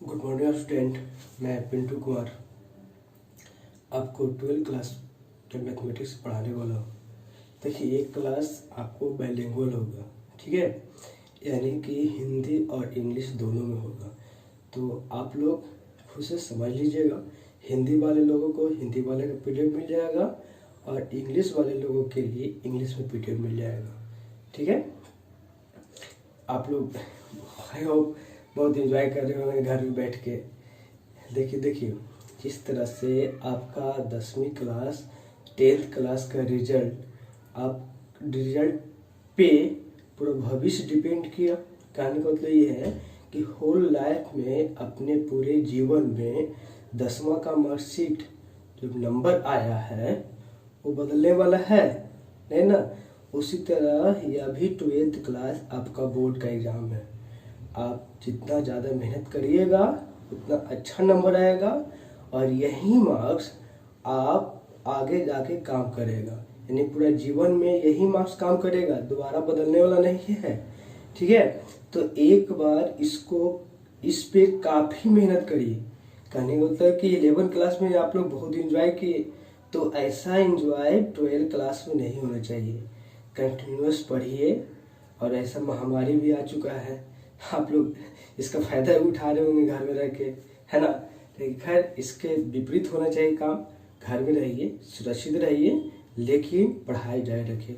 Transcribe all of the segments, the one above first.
Good morning student. मैं पिंटू कुमार आपको 12th class के मैथमेटिक्स पढ़ाने वाला हूँ। देखिए, एक क्लास आपको बाइलिंगुअल होगा, ठीक है, यानी कि हिंदी और इंग्लिश दोनों में होगा। तो आप लोग खुद से समझ लीजिएगा, हिंदी वाले लोगों को हिंदी वाले का पीडीएफ मिल जाएगा और इंग्लिश वाले लोगों के लिए इंग्लिश में पीडीएफ मिल जाएगा, ठीक है। आप लोग आई होप बहुत एंजॉय कर रहे होंगे घर में बैठ के। देखिए जिस तरह से आपका 10वीं क्लास 10th क्लास का रिजल्ट पे पूरा भविष्य डिपेंड किया। कहने का मतलब ये है कि होल लाइफ में, अपने पूरे जीवन में 10वां का मार्कशीट जो नंबर आया है वो बदलने वाला है, नहीं ना। उसी तरह यह भी 12th क्लास आपका बोर्ड का एग्जाम है। आप जितना ज़्यादा मेहनत करिएगा उतना अच्छा नंबर आएगा और यही मार्क्स आप आगे जाके काम करेगा, यानी पूरा जीवन में यही मार्क्स काम करेगा, दोबारा बदलने वाला नहीं है, ठीक है। तो एक बार इस पे काफ़ी मेहनत करिए। कहने का मतलब कि 11th क्लास में आप लोग बहुत इंजॉय किए, तो ऐसा इंजॉय 12th क्लास में नहीं होना चाहिए। कंटिन्यूअस पढ़िए, और ऐसा महामारी भी आ चुका है, आप लोग इसका फायदा भी उठा रहे होंगे घर में रह के, है ना। लेकिन खैर, इसके विपरीत होना चाहिए काम। घर में रहिए, सुरक्षित रहिए, लेकिन पढ़ाई जारी रखिए।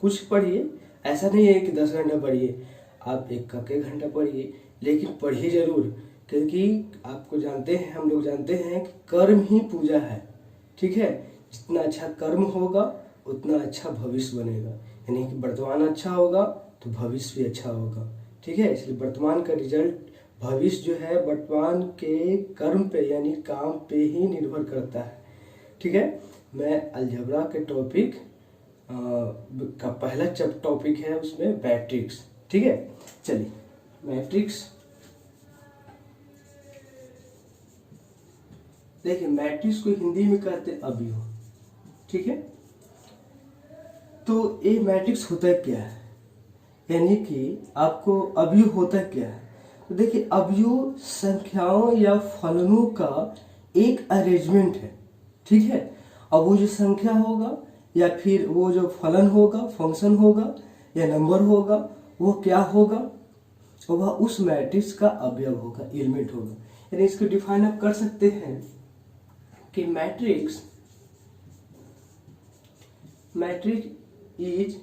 कुछ पढ़िए, ऐसा नहीं है कि 10 घंटा पढ़िए, आप एक घंटा पढ़िए, लेकिन पढ़िए जरूर। क्योंकि आपको जानते हैं, हम लोग जानते हैं कि कर्म ही पूजा है, ठीक है। जितना अच्छा कर्म होगा उतना अच्छा भविष्य बनेगा, यानी कि वर्तमान अच्छा होगा तो भविष्य भी अच्छा होगा, ठीक है। इसलिए वर्तमान का रिजल्ट, भविष्य जो है वर्तमान के कर्म पे यानी काम पे ही निर्भर करता है, ठीक है। मैं अलजेब्रा के टॉपिक का पहला टॉपिक है, उसमें मैट्रिक्स, ठीक है। चलिए, मैट्रिक्स देखिए, मैट्रिक्स को हिंदी में कहते हैं अवयव, ठीक है। तो ये मैट्रिक्स होता क्या है, यानी कि आपको अवयव होता क्या है। तो देखिए, अवयव संख्याओं या फलनों का एक अरेंजमेंट है, ठीक है। अब वो जो संख्या होगा या फिर वो जो फलन होगा, फंक्शन होगा या नंबर होगा, वो क्या होगा, वह उस मैट्रिक्स का अवयव होगा, एलिमेंट होगा। यानी इसको डिफाइन आप कर सकते हैं कि मैट्रिक्स इज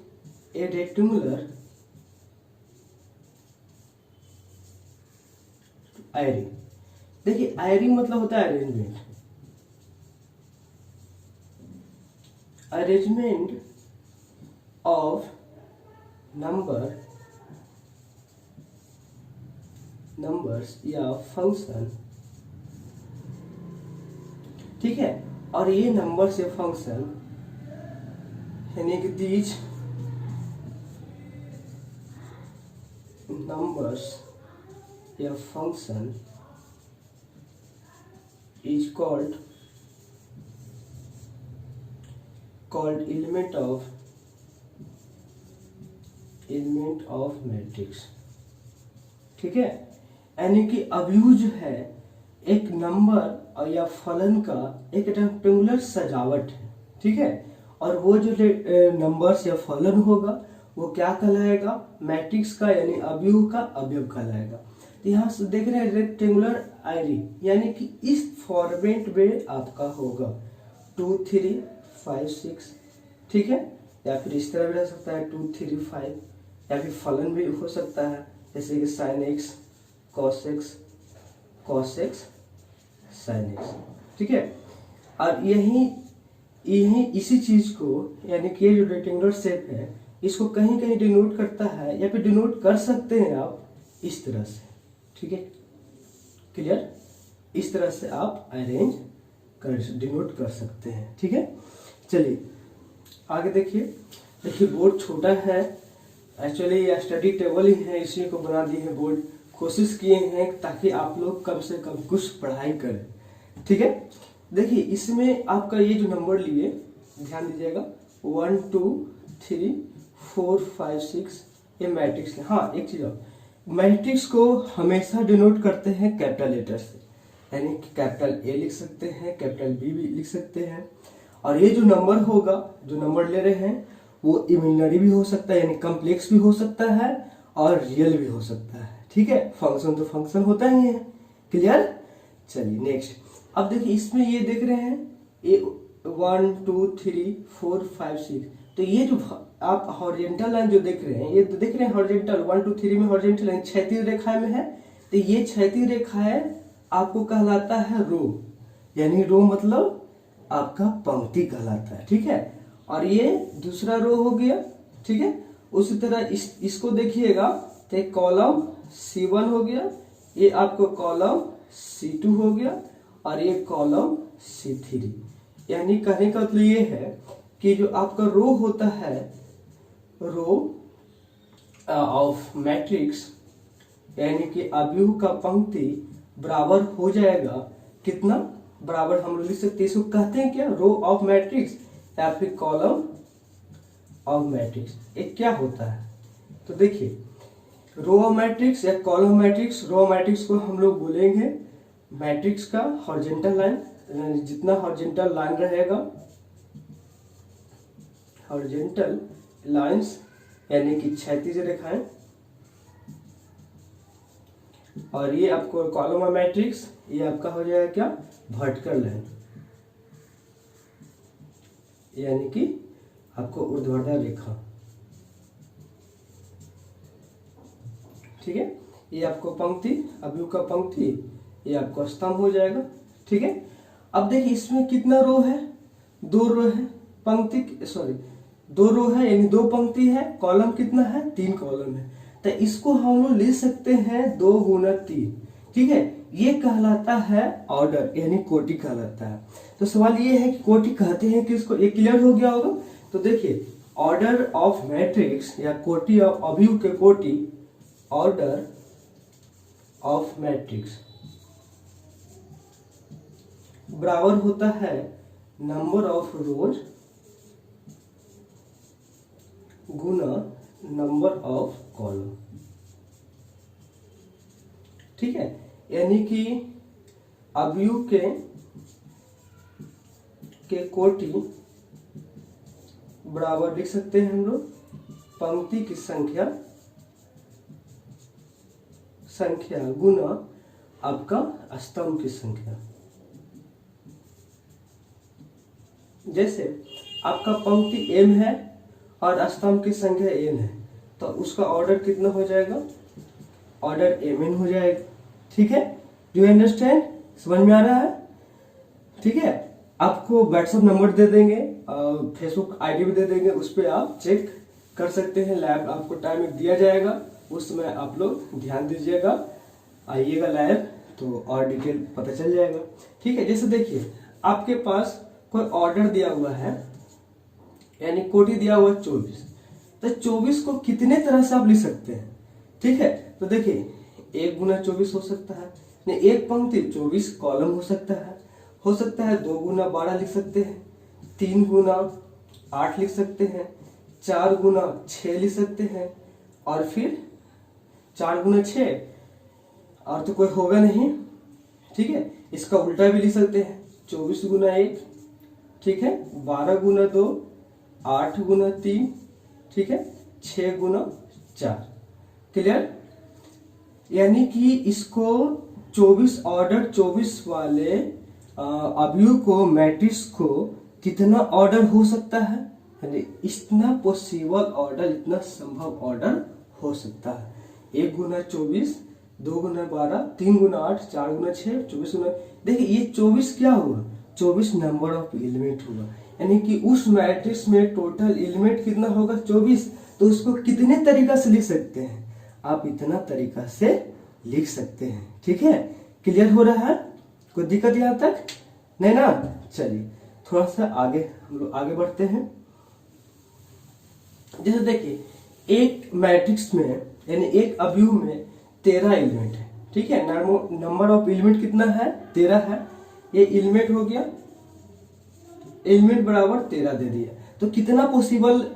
ए रेक्टेंगुलर आयरिंग। देखिए, आयरिंग मतलब होता है अरेंजमेंट ऑफ नंबर्स या फंक्शन, ठीक है। और ये नंबर्स या फंक्शन यानी कि दीज नंबर्स या function is called element of matrix, ठीक है। यानी कि अवयव जो है एक नंबर और या फलन का एक रेक्टेंगुलर सजावट है, ठीक है। और वो जो नंबर्स या फलन होगा वो क्या कहलाएगा, मैट्रिक्स का यानी अवयव का अवयव कहलाएगा। तो यहाँ से देख रहे हैं रेक्टेंगुलर आयरी, यानी कि इस फॉर्मेट में आपका होगा 2 3 5 6, ठीक है। या फिर इस तरह भी रह सकता है 2 3 5, या फिर फलन भी हो सकता है, जैसे कि sin x cos x sin x, ठीक है। और यही इसी चीज को, यानी कि ये जो रेक्टेंगुलर शेप है, इसको कहीं कहीं डिनोट करता है, या फिर डिनोट कर सकते हैं आप इस तरह से, ठीक है। क्लियर, इस तरह से आप अरेंज डिनोट कर सकते हैं, ठीक है। चलिए आगे देखिए बोर्ड छोटा है, एक्चुअली ये स्टडी टेबल ही है, इसी को बना दिए हैं बोर्ड। कोशिश किए हैं ताकि आप लोग कम से कम कुछ पढ़ाई करें, ठीक है। देखिए, इसमें आपका ये जो नंबर लिए, ध्यान दीजिएगा, 1 2 3 4 5 6, ये मैट्रिक्स है। हाँ, एक चीज और, मैट्रिक्स को हमेशा डिनोट करते हैं कैपिटल लेटर से, यानी कि कैपिटल ए लिख सकते हैं, कैपिटल बी भी लिख सकते हैं। और ये जो नंबर होगा, जो नंबर ले रहे हैं, वो इमेजिनरी भी हो सकता है, यानी कम्प्लेक्स भी हो सकता है और रियल भी हो सकता है। ठीक है, फंक्शन तो फंक्शन होता ही है। क्लियर? चलिए नेक्स्ट। अब देखिए इसमें ये देख रहे हैं ये 1 2 3 4 5 6, तो ये जो आप हॉरिजॉन्टल लाइन जो देख रहे हैं, ये तो देख रहे हैं हॉरिजॉन्टल 1 2 3 में हॉरिजॉन्टल लाइन क्षैतिज रेखा में है, तो ये क्षैतिज रेखा है आपको कहलाता है रो, यानी रो मतलब आपका पंक्ति कहलाता है। ठीक है, और ये दूसरा रो हो गया। ठीक है, उसी तरह इसको देखिएगा तो एक कॉलम C1 हो गया, ये आपको कॉलम C2 हो गया और ये कॉलम C3। यानी कहने का मतलब ये है कि जो आपका रो होता है, रो ऑफ मैट्रिक्स, यानी कि अवयव का पंक्ति बराबर हो जाएगा कितना, बराबर हम लोग लिख सकते हैं, इसको कहते हैं क्या, रो ऑफ मैट्रिक्स या फिर कॉलम ऑफ मैट्रिक्स। एक क्या होता है, तो देखिए रो ऑफ मैट्रिक्स या कॉलम मैट्रिक्स, रो मैट्रिक्स को हम लोग बोलेंगे मैट्रिक्स का हॉरिजॉन्टल लाइन, जितना हॉरिजॉन्टल लाइन रहेगा, हॉरिजॉन्टल लाइंस यानी कि क्षैतिज रेखाएं, और ये आपको कॉलम ऑफ मैट्रिक्स, ये आपका हो जाएगा क्या, वर्टिकल लाइन, यानी कि आपको ऊर्ध्वाधर रेखा। ठीक है, ये आपको पंक्ति, अवयव का पंक्ति, ये आपको स्तंभ हो जाएगा। ठीक है, अब देखिए इसमें कितना रो है, 2 रो है, पंक्ति सॉरी 2 रो है यानी 2 पंक्ति है, कॉलम कितना है, 3 कॉलम है, तो इसको हम लोग ले सकते हैं 2 गुना 3। ठीक है, ये कहलाता है ऑर्डर, यानी कोटि कहलाता है। तो सवाल ये है कि कोटि कहते हैं किसको, ये क्लियर हो गया होगा। तो देखिए ऑर्डर ऑफ मैट्रिक्स या कोटि ऑफ अवयव के कोटि, ऑर्डर ऑफ मैट्रिक्स बराबर होता है number of rose Guna number of column. ठीक है, यानी कि अवयव के कोटि बराबर लिख सकते हैं हम लोग पंक्ति की संख्या गुना आपका स्तंभ की संख्या। जैसे आपका पंक्ति m है और स्तंभ की संख्या n है, तो उसका ऑर्डर कितना हो जाएगा, ऑर्डर mn हो जाएगा। ठीक है, डू यू अंडरस्टैंड, समझ में आ रहा है। ठीक है, आपको व्हाट्सएप नंबर दे देंगे, फेसबुक आईडी भी दे देंगे, उस पर आप चेक कर सकते हैं। लैब आपको टाइम दिया जाएगा, उस समय आप लोग ध्यान दीजिएगा, आइएगा लैब, तो और डिटेल पता चल जाएगा। ठीक है, जैसे देखिए आपके पास कोई ऑर्डर दिया हुआ है, यानी कोटि दिया हुआ 24, तो 24 को कितने तरह से आप लिख सकते हैं। ठीक है, तो देखिए 1 गुना 24 हो सकता है, एक पंक्ति 24 कॉलम हो सकता है 2 गुना 12 लिख सकते हैं, 3 गुना 8 लिख सकते हैं, 4 गुना 6 लिख सकते हैं, और फिर 4 गुना 6 और तो कोई होगा नहीं। ठीक है, इसका उल्टा भी लिख सकते हैं, 24 गुना 1, ठीक है, 12 गुना 2, 8 गुना 3, ठीक है, 6 गुना 4। क्लियर, यानी कि इसको 24 ऑर्डर 24 वाले अवयव को, मैट्रिक्स को कितना ऑर्डर हो सकता है, यानी इतना पॉसिबल ऑर्डर, इतना संभव ऑर्डर हो सकता है। 1 गुना 24, 2 गुना 12, 3 गुना 8, 4 गुना 6, 24 गुना, देखिए ये 24 क्या हुआ, 24 नंबर ऑफ एलिमेंट हुआ, यानी कि उस मैट्रिक्स में टोटल एलिमेंट कितना होगा 24। तो उसको कितने तरीका से लिख सकते हैं, आप इतना तरीका से लिख सकते हैं। ठीक है, क्लियर हो रहा है, कोई दिक्कत यहाँ तक नहीं ना। चलिए थोड़ा सा आगे हम लोग आगे बढ़ते हैं। जैसे देखिए एक मैट्रिक्स में, यानी एक अवयव में 13 एलिमेंट है। ठीक है, नंबर ऑफ एलिमेंट कितना है, 13 है। ये एलिमेंट हो गया, एलिमेंट बराबर 13 दे दिया, तो कितना पॉसिबल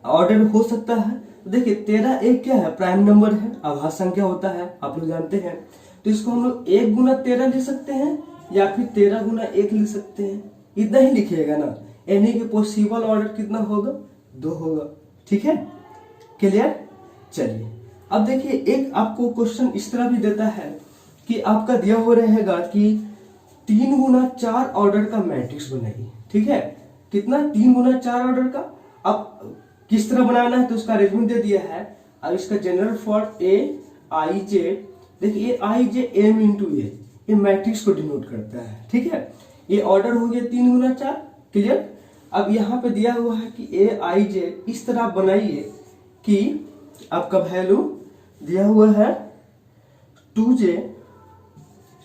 ऑर्डर हो सकता है, देखिए 13 एक क्या है, प्राइम नंबर है, अभाज्य संख्या होता है, आप लोग जानते हैं। तो इसको हम लोग 1 गुना 13 लिख सकते हैं या फिर 13 गुना 1 लिख सकते हैं, इतना ही लिखिएगा ना। यानी कि पॉसिबल ऑर्डर कितना होगा, 2 होगा। ठीक है, क्लियर। चलिए अब देखिए एक आपको क्वेश्चन इस तरह भी देता है कि आपका दिया हो रहेगा कि 3 गुना 4 ऑर्डर का मैट्रिक्स बनाइए। ठीक है, कितना, 3 गुना 4 ऑर्डर का। अब किस तरह बनाना है तो उसका अरेंजमेंट दे दिया है। अब इसका जनरल फॉर ए आई जे, देखिए आई जे एम इंटू ए, ये मैट्रिक्स को डिनोट करता है। ठीक है, ये ऑर्डर हो गया 3 गुना 4, क्लियर। अब यहाँ पे दिया हुआ है कि ए आई जे, इस तरह आप बनाइए कि आपका वैल्यू दिया हुआ है 2j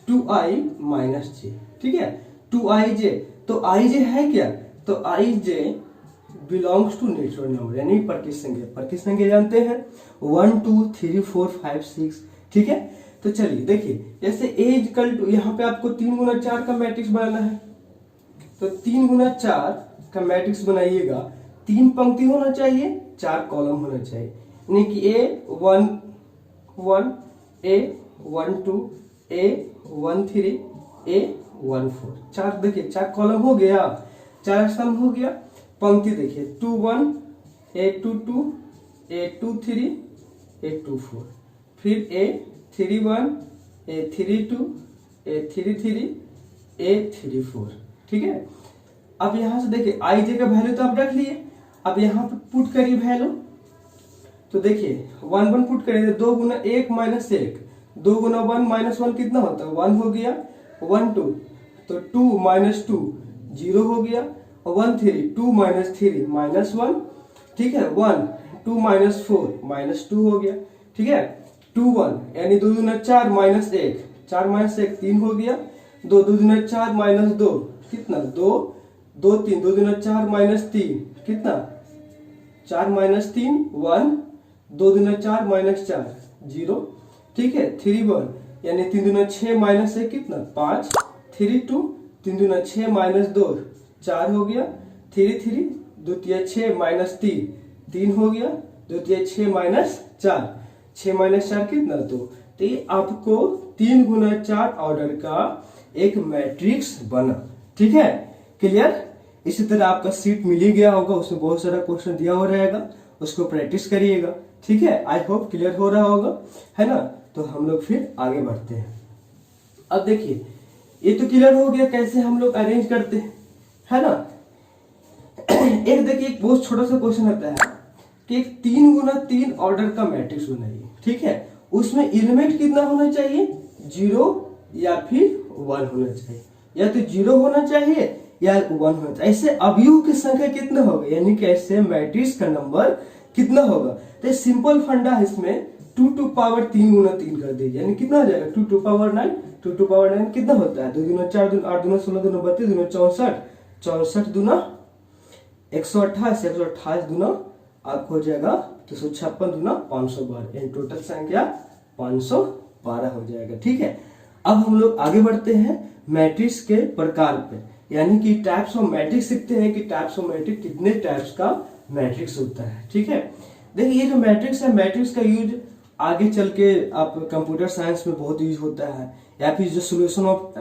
2i माइनस जे। ठीक है, 2ij, तो ij है क्या, तो ij belongs to natural number, यानी प्रतिशत संख्या। प्रतिशत संख्या जानते हैं 1 2 3 4 5 6। ठीक है, तो चलिए देखिए जैसे a इक्वल टू, यहाँ पे आपको 3 गुना 4 का मैट्रिक्स बनाना है, तो 3 गुना 4 का मैट्रिक्स बनाइएगा। 3 पंक्ति होना चाहिए, 4 कॉलम होना चाहिए, यानी कि A1 1 A1 2 A1 3 A1 4, 4 देखिए 4 कॉलम हो गया, 4 स्तंभ हो गया। पंक्ति देखिए 2 1 A2 2 A2 3 A2 4, फिर A3 1 A3 2 A3 3 A3 4। ठीक है, अब यहां से देखिए आई जे का वैल्यू तो आप रख लिए, अब यहाँ पे पुट करिए वैल्यू। तो देखिए 1 1 पुट करिए, 2 गुना 1 माइनस 1, 2 गुना 1 माइनस 1 कितना होता है, 1 हो गया। 1 2, तो 2 माइनस 2 0 हो गया। 1 3, 2 माइनस 3 माइनस 1। ठीक है, 1 2 माइनस 4 माइनस 2 हो गया। ठीक है, 2 1, यानी 2 गुना 4 माइनस 1, 4 माइनस 1 3 हो गया। 2 2 गुना 4 माइनस 2 कितना, 2 2 3, 2 गुना 4 माइनस 3 कितना, 4 माइनस 3 1, 2 गुना 4 माइनस 4 0। ठीक है, 3 1, यानी 3 गुना 6 माइनस 1 कितना, 5। 3 2, 3 गुना 6 माइनस 2 4 हो गया। 3 3, द्वितीय 6 माइनस 3 3 हो गया। द्वितीय 6 माइनस 4, 6 माइनस 4 कितना, 2। तो ये आपको 3 गुना 4 ऑर्डर का एक मैट्रिक्स बना। ठीक है, क्लियर। इसी तरह आपका सीट मिल ही गया होगा, उसमें बहुत सारा क्वेश्चन दिया हो रहेगा, उसको प्रैक्टिस करिएगा। ठीक है, आई होप क्लियर हो रहा होगा, है ना। तो हम लोग फिर आगे बढ़ते हैं। अब देखिए ये तो क्लियर हो गया कैसे हम लोग अरेंज करते हैं, है ना। एक देखिए एक बहुत छोटा सा क्वेश्चन आता है कि एक 3 गुना 3 ऑर्डर का मैट्रिक्स बनाइए। ठीक है, उसमें एलिमेंट कितना होना चाहिए, 0 या फिर 1 होना चाहिए, या तो 0 होना चाहिए या 1 होना चाहिए। ऐसे अवयव की संख्या कितना होगा, यानी कि ऐसे मैट्रिक्स का नंबर कितना होगा। तो सिंपल फंडा है इसमें, 2 टू पावर 3 गुना 3 कर दीजिए, यानी कितना हो जाएगा, 2 टू पावर 9। 2 टू पावर 9 कितना होता है, 2 गुना 4 2 8 2 16 2 32 2 64, 64 दूना 128, 128 दूना आपको हो जाएगा 256 दूना 512, यानी टोटल संख्या 512 हो जाएगा। ठीक है, अब हम लोग आगे बढ़ते हैं मैट्रिक्स के प्रकार पे, यानी कि टाइप्स ऑफ मैट्रिक्स सीखते हैं कि टाइप्स ऑफ मैट्रिक्स कितने टाइप्स का मैट्रिक्स होता है। ठीक है, देखिए ये जो मैट्रिक्स है, मैट्रिक्स का यूज आगे चल के आप कंप्यूटर साइंस में बहुत यूज होता है, या फिर जो सोल्यूशन ऑफ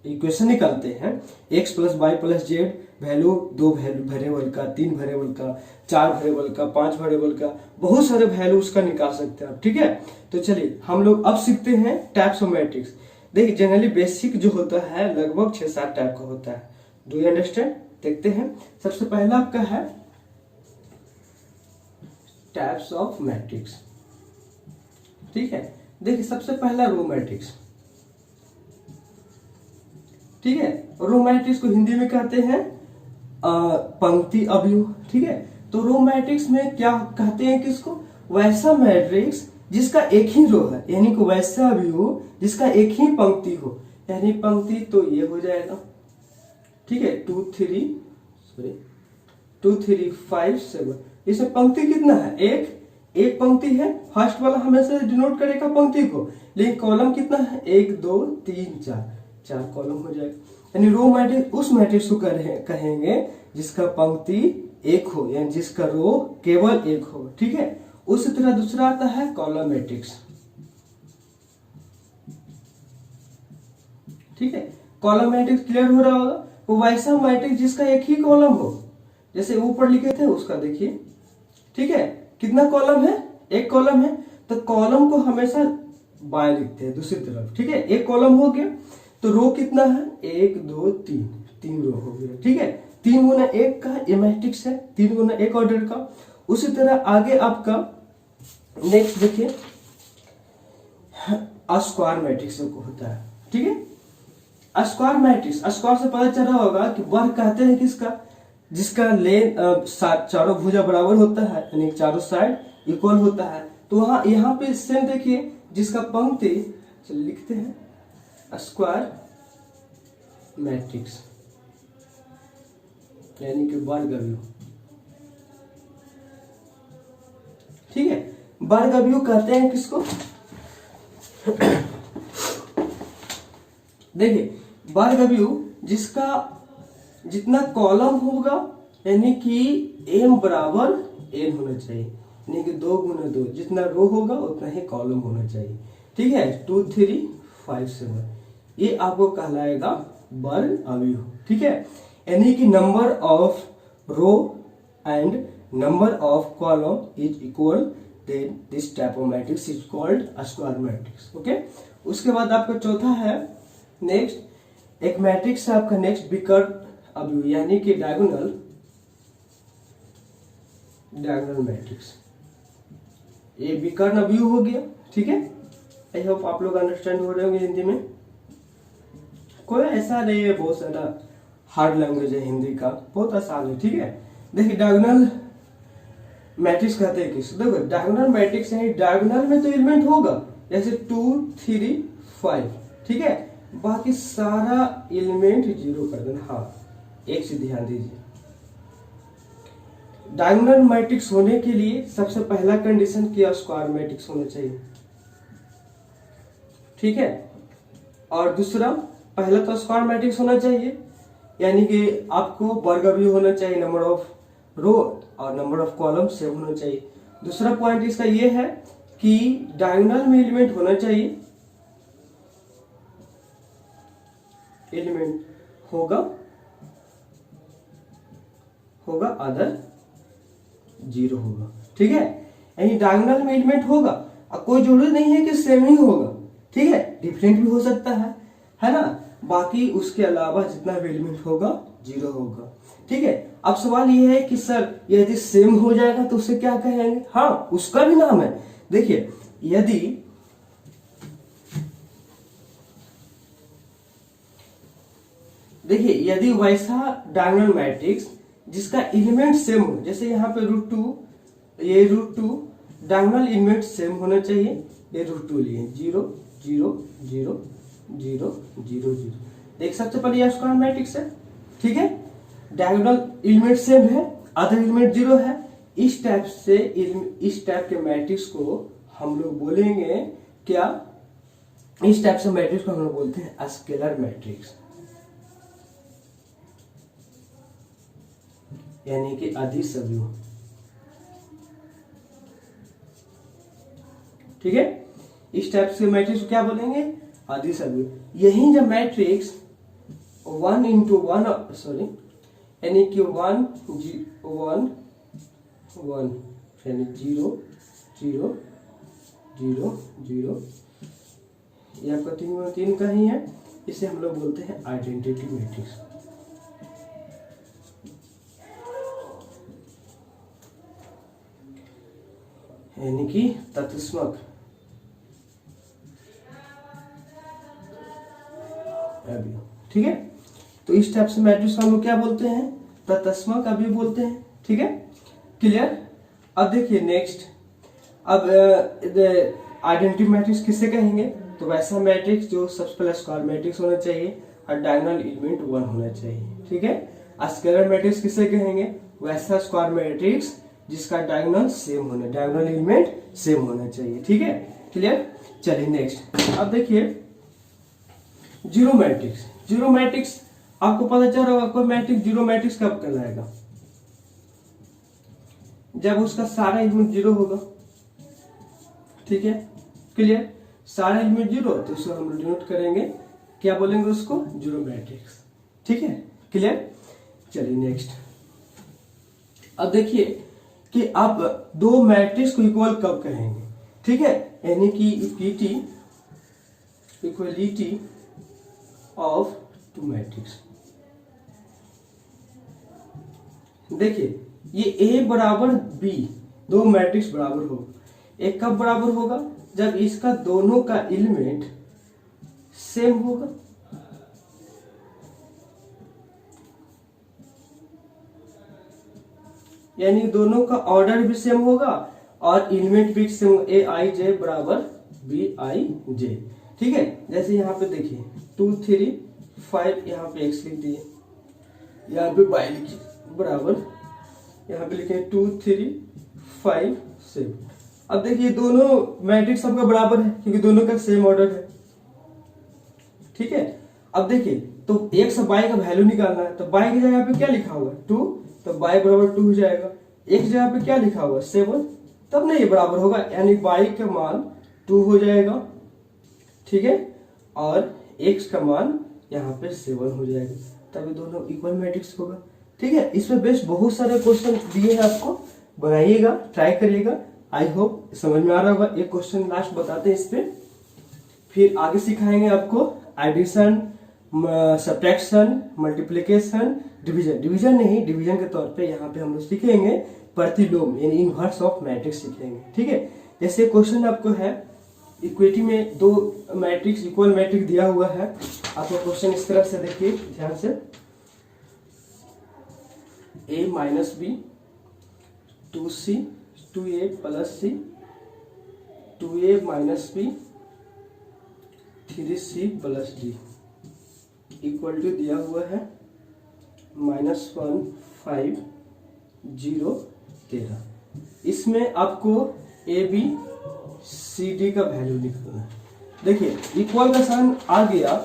इक्वेशन निकालते हैं, x plus y plus z, value 2 variable का, 3 वेरिएबल का, 4 वेरिएबल का, 5 वेरिएबल का, बहुत सारे वैल्यू उसका निकाल सकते हैं आप। ठीक है, तो चलिए हम लोग अब सीखते हैं टाइप्स ऑफ मैट्रिक्स। देखिए जनरली बेसिक जो होता है लगभग 6-7 टाइप का होता है। डू यू अंडरस्टैंड, देखते हैं। सबसे पहला आपका है टाइप्स ऑफ मैट्रिक्स। ठीक है, देखिए सबसे पहला रो मैट्रिक्स। ठीक है, रो मैट्रिक्स को हिंदी में कहते हैं पंक्ति अवयव। ठीक है, तो रो मैट्रिक्स में क्या कहते हैं किसको, वैसा मैट्रिक्स जिसका एक ही रो है, यानी कि वैसा अवयव जिसका एक ही पंक्ति हो, यानी पंक्ति तो ये हो जाएगा। ठीक है, 2 3 5 7, इसमें पंक्ति कितना है, एक पंक्ति है। फर्स्ट वाला हमेशा डिनोट करेगा पंक्ति को, लेकिन कॉलम कितना है, 1 2 3 4 कॉलम हो जाएगा। यानी रो मैट्रिक्स उस मैट्रिक्स को कहेंगे जिसका पंक्ति एक हो, यानी जिसका रो केवल एक हो, ठीक है। उसी तरह दूसरा आता है कॉलम मैट्रिक्स, ठीक है। कॉलम मैट्रिक्स क्लियर हो रहा होगा। वो वैसा मैट्रिक्स जिसका एक ही कॉलम हो, जैसे ऊपर लिखे थे उसका देखिए, ठीक है। कितना कॉलम है? एक कॉलम है, तो कॉलम को हमेशा बाएं लिखते हैं दूसरी तरफ, ठीक है। एक कॉलम हो गया तो रो कितना है? 1 2 3, 3 रो हो गया, ठीक है। 3 गुना 1 का ये मैट्रिक्स है, 3 गुना 1 ऑर्डर का। उसी तरह आगे आपका नेक्स्ट देखिए स्क्वायर मैट्रिक्स को होता है, ठीक है। स्क्वायर मैट्रिक्स, स्क्वायर से पता चल रहा होगा कि वर्ग कहते हैं किसका? जिसका लेन चारों भुजा बराबर होता है, यानी चारों साइड इक्वल होता है। तो वहां यहाँ पे सेम देखिए, जिसका पंक्ति चलिए लिखते हैं स्क्वायर मैट्रिक्स, यानी कि वर्ग अवयव, ठीक है। वर्ग अवयव कहते हैं किसको? देखिए वर्ग अवयव जिसका जितना कॉलम होगा, यानी कि m बराबर n होना चाहिए, यानी कि 2 गुना 2, जितना रो होगा उतना ही कॉलम होना चाहिए, ठीक है। 2 3 5 7, ये आपको कहलाएगा वर्ग अवयव, ठीक है। यानी कि number of row and number of column is equal, then this type of matrix is called square matrix, okay. उसके बाद आपका चौथा है नेक्स्ट एक मैट्रिक्स है आपका नेक्स्ट विकर्ण अवयव, यानी कि डायगोनल मैट्रिक्स। ये विकर्ण अवयव हो गया, ठीक है। आई होप आप लोग अंडरस्टैंड हो रहे होंगे हिंदी में। कोई ऐसा नहीं है बहुत सारा हार्ड लैंग्वेज है हिंदी का, बहुत आसान है, ठीक है। देखिए डायगोनल मैट्रिक्स कहते हैं किस? देखो डायगोनल मैट्रिक्स है, डायगोनल में तो एलिमेंट होगा, जैसे 2 3 5, ठीक है। बाकी सारा एलिमेंट 0 कर देना। हाँ, एक से ध्यान दीजिए, डायगोनल मैट्रिक्स होने के लिए सबसे पहला कंडीशन क्या? स्क्वायर मैट्रिक्स होना चाहिए, ठीक है। और दूसरा, पहला तो स्क्वायर मैट्रिक्स होना चाहिए, यानी कि आपको वर्ग अवयव होना चाहिए, नंबर ऑफ रो और नंबर ऑफ कॉलम सेम होना चाहिए। दूसरा पॉइंट इसका ये है कि डायगोनल में एलिमेंट होना चाहिए, एलिमेंट होगा अदर 0 होगा, ठीक है। यानी डायगोनल में एलिमेंट होगा, और कोई जरूरी नहीं है कि सेम ही होगा, ठीक है, डिफरेंट भी हो सकता है ना। बाकी उसके अलावा जितना भी एलिमेंट होगा 0 होगा, ठीक है। अब सवाल ये है कि सर यदि सेम हो जाएगा तो उसे क्या कहेंगे? हाँ, उसका भी नाम है। देखिए यदि वैसा डायगोनल मैट्रिक्स जिसका एलिमेंट सेम हो, जैसे यहाँ पे √2, ये √2, डायगोनल एलिमेंट सेम होना चाहिए, ये √2 लिए 0 0 0 0 0 0। देख सबसे पहले यह स्क्वायर मैट्रिक्स है, ठीक है। डायगोनल एलिमेंट सेम है, अदर एलिमेंट 0 है। इस टाइप के मैट्रिक्स को हम लोग बोलेंगे क्या? इस टाइप से मैट्रिक्स को हम लोग बोलते हैं स्केलर मैट्रिक्स, यानी कि अदिश अवयव, ठीक है। इस टाइप से मैट्रिक्स को क्या बोलेंगे? अदिश अवयव। यही जब मैट्रिक्स 1 into 1 यानी कि 1 1 1 यानी 0 0 0 0, ये आपका 3 का ही है, इसे हम लोग बोलते हैं आइडेंटिटी मैट्रिक्स। यानी कि तत्समक अवयव, ठीक है। तो इस टाइप से मैट्रिक्स को हम लोग क्या बोलते हैं? तत्समक अवयव बोलते हैं, ठीक है। क्लियर? अब देखिए नेक्स्ट, अब आइडेंटिटी मैट्रिक्स किसे कहेंगे? तो वैसा मैट्रिक्स जो सबसे पहले स्क्वायर मैट्रिक्स होना चाहिए और डायगोनल एलिमेंट 1 होना चाहिए, ठीक है। स्केलर मैट्रिक्स किसे कहेंगे? वैसा स्क्वायर मैट्रिक्स जिसका डायगोनल एलिमेंट सेम होना चाहिए, ठीक है। क्लियर? चलिए नेक्स्ट, अब देखिए जीरो मैट्रिक्स। आपको पता चल रहा होगा कोई मैट्रिक्स जीरो मैट्रिक्स कब कहलाएगा? जब उसका सारा एलिमेंट जीरो होगा। ठीक है, क्लियर। सारा एलिमेंट जीरो तो उसको हम डिनोट करेंगे, क्या बोलेंगे उसको, जीरो मैट्रिक्स। ठीक है, क्लियर। चलिए नेक्स्ट। अब देखिए कि आप दो मैट्रिक्स को इक्वल कब कहेंगे। ठीक है, यानी कि इक्वलिटी ऑफ टू मैट्रिक्स। देखिए ये A बराबर B, दो मैट्रिक्स बराबर हो, एक कब बराबर होगा, जब इसका दोनों का एलिमेंट सेम होगा। यानी दोनों का ऑर्डर भी सेम होगा और एलिमेंट भी सेम, Aij बराबर Bij। ठीक है, जैसे यहाँ पे देखिए 2 3 5, यहाँ पे x लिख दिए, यहाँ पे y लिखिए बराबर, यहाँ पे लिखे 2 3 5 7। अब देखिए दोनों मैट्रिक्स सबका बराबर है क्योंकि दोनों का सेम ऑर्डर है। ठीक है, अब देखिए तो x और y का वैल्यू निकालना है, तो y की जगह पे क्या लिखा हुआ 2, तो y बराबर 2 हो जाएगा। x जगह पे क्या लिखा हुआ 7, तब नहीं ये बराबर होगा, यानी y का मान 2 हो जाएगा। ठीक है, और x का मान यहाँ पे 7 हो जाएगा, तभी दोनों इक्वल मैट्रिक्स होगा। ठीक है, इसमें बेस्ट बहुत सारे क्वेश्चन दिए हैं, आपको बनाइएगा, ट्राई करिएगा। आई होप समझ में आ रहा होगा। एक क्वेश्चन लास्ट बताते हैं इस पे, फिर आगे सिखाएंगे आपको addition, subtraction, multiplication, division. Division नहीं, डिवीजन के तौर पे यहाँ पे हम लोग सीखेंगे प्रतिलोम यानी इनवर्स ऑफ मैट्रिक्स सीखेंगे। ठीक है, जैसे क्वेश्चन आपको है इक्विटी में दो मैट्रिक्स इक्वल मैट्रिक्स दिया हुआ है, आपको क्वेश्चन इस तरह से देखिए ध्यान से, a minus b 2c 2a plus c 2a minus b 3c plus d equal to दिया हुआ है -1 5 0 13। इसमें आपको ए बी सी डी का वैल्यू लिखना है। देखिए इक्वल का साइन आ गया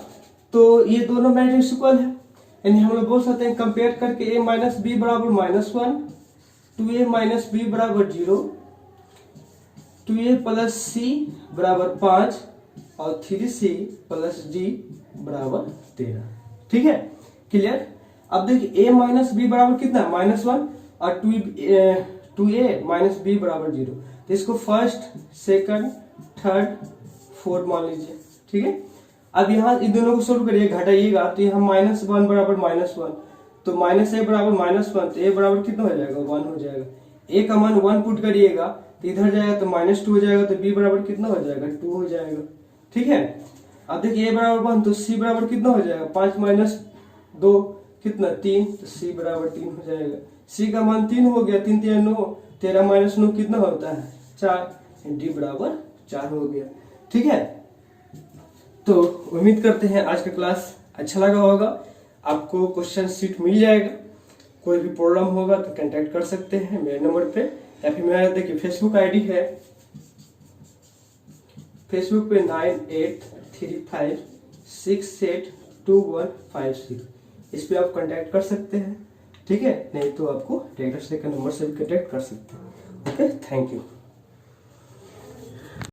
तो ये दोनों मैट्रिक्स इक्वल है, यानी हम लोग बोल सकते हैं कंपेयर करके a माइनस बी बराबर -1, 2a माइनस बी बराबर 0, 2a प्लस सी बराबर 5 और 3c प्लस डी बराबर 13। ठीक है, क्लियर। अब देखिए a माइनस बी बराबर कितना है -1 और 2a माइनस बी बराबर 0, तो इसको फर्स्ट सेकंड थर्ड फोर्थ मान लीजिए। ठीक है, अब यहाँ इन दोनों को सोल्व करिए, घटाइएगा तो यहाँ -1 बराबर -1, तो -a बराबर -1, तो a बराबर कितना हो जाएगा 1 हो जाएगा। a का मान 1 पुट करिएगा तो इधर जाएगा तो -2 हो जाएगा, तो b बराबर कितना हो जाएगा 2 हो जाएगा। ठीक है, अब देखिए a बराबर 1 तो c बराबर कितना हो जाएगा 5 माइनस 2 कितना 3, तो c बराबर 3 हो जाएगा। c का मान 3 हो गया, 3 3 9, 13 माइनस 9 कितना होता है 4, डी बराबर 4 हो गया। ठीक है, तो उम्मीद करते हैं आज का क्लास अच्छा लगा होगा, आपको क्वेश्चन शीट मिल जाएगा। कोई भी प्रॉब्लम होगा तो कांटेक्ट कर सकते हैं मेरे नंबर पे, या फिर मेरा देखिए फेसबुक आईडी है, फेसबुक पे 9835682156, इस पे आप कांटेक्ट कर सकते हैं। ठीक है, नहीं तो आपको डायरेक्ट से नंबर से भी कांटेक्ट कर सकते हैं। Okay, thank you.